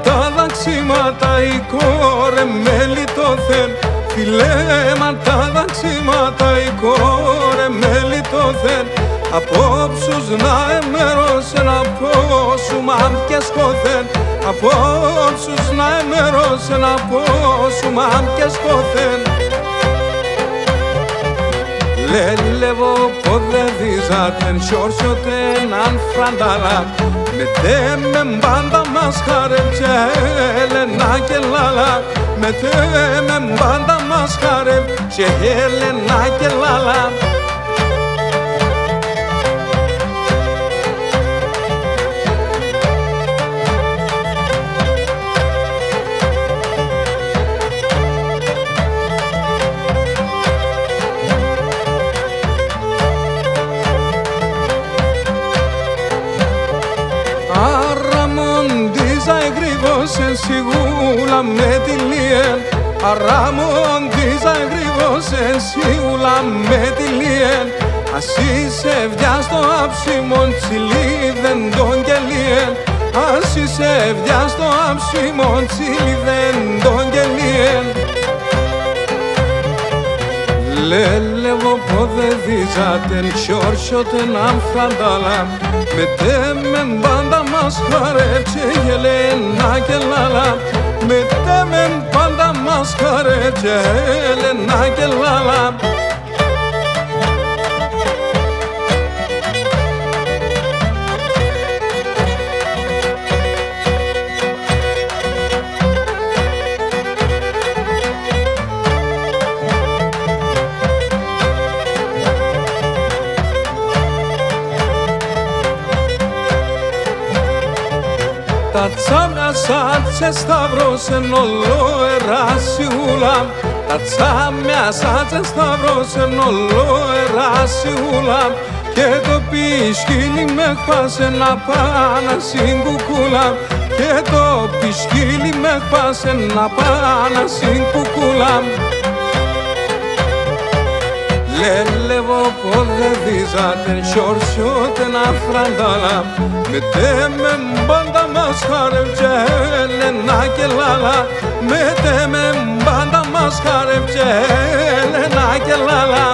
τα δαξίματα η κόρε με λιτώθεν. Φιλέμα τα δαξίματα η κόρε με λιτώθεν. Απόψους να εμέρωσεν, απόσουμαν και σκόθεν. Απόψους να εμέρωσεν, απόσουμαν και σκόθεν. Λέλεβο πόδε δίζατεν, σιόρσιωτεν αν φραντάλα. Μετέμεν πάντα μας χαρεύτσε Έλενα και Λάλα. Μετέμεν πάντα μας χαρεύτσε Έλενα και Λάλα. Εγρήγοσεν σιγούλα με τη λιέν. Αραμοντίζα εγρήγοσεν σιγούλα με τη λιέν. Ας είσαι ευδιά στο άψιμον τσιλίδεν τον κελίεν. Ας είσαι ευδιά στο άψιμον τσιλίδεν τον κελίεν. Λέλεβο πόδε δίζατεν, σιόρσιωτεν αμφραντάλα. Μετέμεν πάντα μας χαρέψε Έλενα και Λάλα. Μετέμεν πάντα μας χαρέψε Έλενα και Λάλα. Τα τσάμια σάτσε σταυρώσεν όλο εράσιούλα. Τα τσάμια σάτσε σταυρώσεν όλο εράσιούλα. Και το πισκύλι με χπάσε να πάνα στην κουκούλα. Και το πισκύλι με χπάσε να πάνα στην κουκούλα. Λέλεβο πόδε δίζατεν, σιόρσιωτεν αφραντάλα. Μετέμεν πάντα μας χαρεύτσε Έλενα και Λάλα. Μετέμεν πάντα μας χαρεύτσε Έλενα και Λάλα.